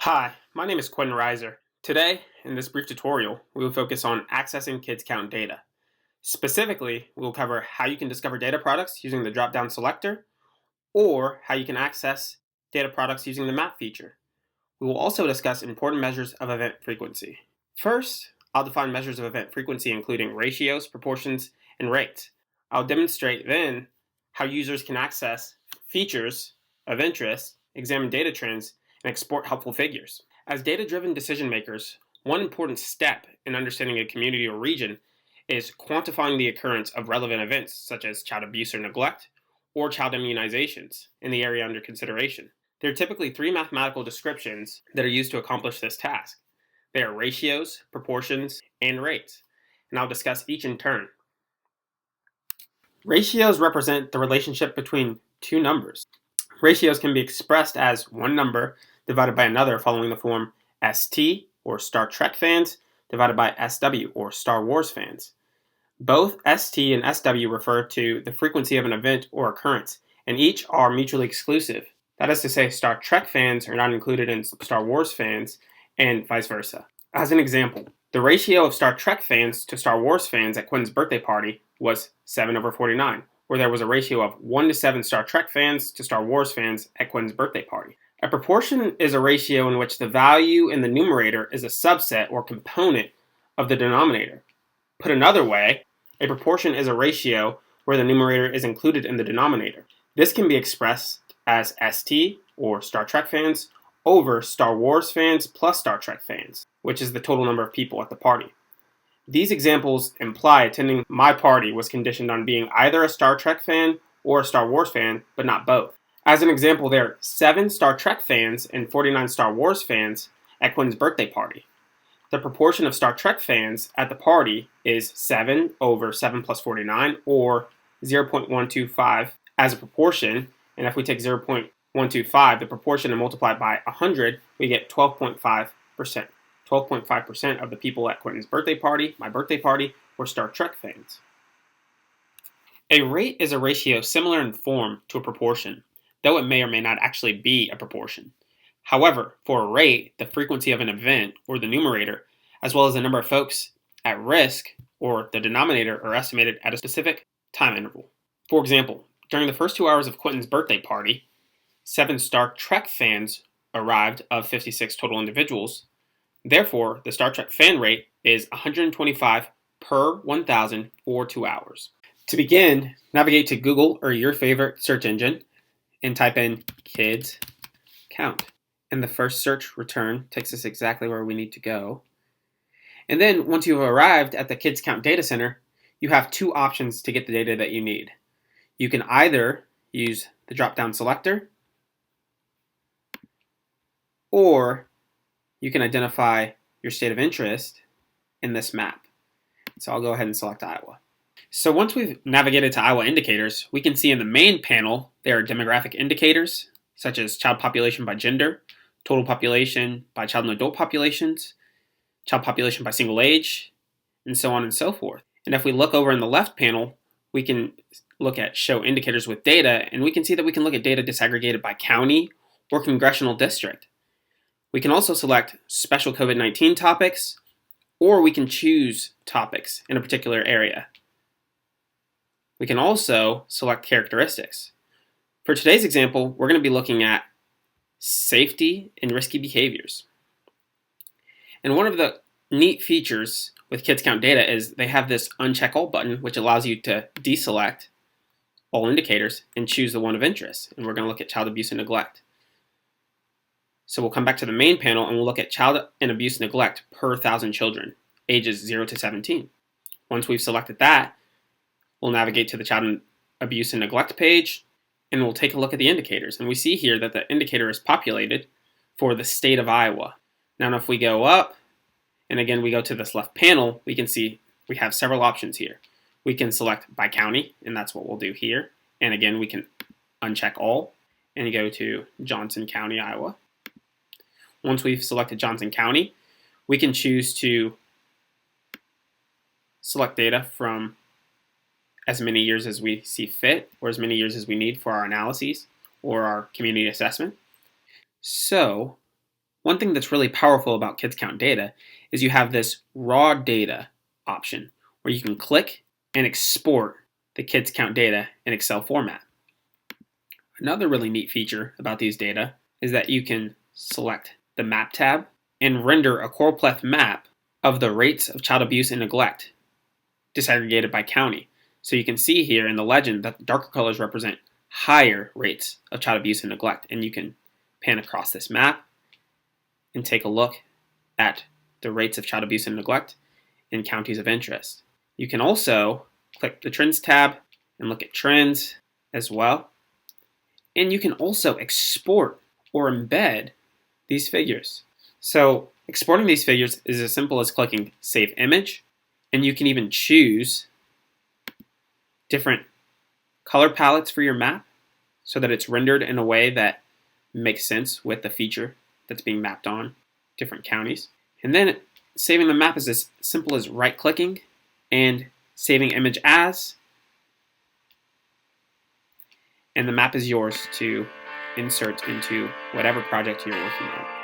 Hi, my name is Quentin Riser. Today, in this brief tutorial, we will focus on accessing kids count data. Specifically, we will cover how you can discover data products using the drop-down selector, or how you can access data products using the map feature. We will also discuss important measures of event frequency. First, I'll define measures of event frequency including ratios, proportions, and rates. I'll demonstrate then how users can access features of interest, examine data trends, and export helpful figures. As data-driven decision makers, one important step in understanding a community or region is quantifying the occurrence of relevant events such as child abuse or neglect, or child immunizations in the area under consideration. There are typically three mathematical descriptions that are used to accomplish this task. They are ratios, proportions, and rates, and I'll discuss each in turn. Ratios represent the relationship between two numbers. Ratios can be expressed as one number divided by another following the form ST, or Star Trek fans, divided by SW, or Star Wars fans. Both ST and SW refer to the frequency of an event or occurrence, and each are mutually exclusive. That is to say, Star Trek fans are not included in Star Wars fans, and vice versa. As an example, the ratio of Star Trek fans to Star Wars fans at Quentin's birthday party was 7/49, where there was a ratio of 1 to 7 Star Trek fans to Star Wars fans at Quentin's birthday party. A proportion is a ratio in which the value in the numerator is a subset or component of the denominator. Put another way, a proportion is a ratio where the numerator is included in the denominator. This can be expressed as ST, or Star Trek fans, over Star Wars fans plus Star Trek fans, which is the total number of people at the party. These examples imply attending my party was conditioned on being either a Star Trek fan or a Star Wars fan, but not both. As an example, there are 7 Star Trek fans and 49 Star Wars fans at Quentin's birthday party. The proportion of Star Trek fans at the party is 7 over 7 plus 49, or 0.125 as a proportion, and if we take 0.125, the proportion, and multiply it by 100, we get 12.5%. 12.5% of the people at Quentin's birthday party, my birthday party, were Star Trek fans. A rate is a ratio similar in form to a proportion, though it may or may not actually be a proportion. However, for a rate, the frequency of an event, or the numerator, as well as the number of folks at risk, or the denominator, are estimated at a specific time interval. For example, during the first 2 hours of Quentin's birthday party, 7 Star Trek fans arrived of 56 total individuals. Therefore, the Star Trek fan rate is 125 per 1,000 for 2 hours. To begin, navigate to Google or your favorite search engine and type in kids count. And the first search return takes us exactly where we need to go. And then once you've arrived at the Kids Count data center, you have 2 options to get the data that you need. You can either use the drop-down selector, or you can identify your state of interest in this map. So I'll go ahead and select Iowa. So once we've navigated to Iowa indicators, we can see in the main panel there are demographic indicators, such as child population by gender, total population by child and adult populations, child population by single age, and so on and so forth. And if we look over in the left panel, we can look at show indicators with data, and we can see that we can look at data disaggregated by county or congressional district. We can also select special COVID-19 topics, or we can choose topics in a particular area. We can also select characteristics. For today's example, we're going to be looking at safety and risky behaviors. And one of the neat features with Kids Count data is they have this uncheck all button, which allows you to deselect all indicators and choose the one of interest. And we're going to look at child abuse and neglect. So we'll come back to the main panel and we'll look at child and abuse neglect per 1,000 children, ages 0 to 17. Once we've selected that, we'll navigate to the child abuse and neglect page, and we'll take a look at the indicators. And we see here that the indicator is populated for the state of Iowa. Now if we go up, and again we go to this left panel, we can see we have several options here. We can select by county, and that's what we'll do here. And again, we can uncheck all and go to Johnson County, Iowa. Once we've selected Johnson County, we can choose to select data from as many years as we see fit, or as many years as we need for our analyses or our community assessment. So One thing that's really powerful about Kids Count Data is you have this raw data option where you can click and export the Kids Count data in Excel format. Another really neat feature about these data is that you can select the Map tab and render a choropleth map of the rates of child abuse and neglect disaggregated by county. So you can see here in the legend that the darker colors represent higher rates of child abuse and neglect. And you can pan across this map and take a look at the rates of child abuse and neglect in counties of interest. You can also click the Trends tab and look at trends as well. And you can also export or embed these figures. So exporting these figures is as simple as clicking Save Image, and you can even choose different color palettes for your map so that it's rendered in a way that makes sense with the feature that's being mapped on different counties. And then saving the map is as simple as right-clicking and saving image as, and the map is yours to insert into whatever project you're working on.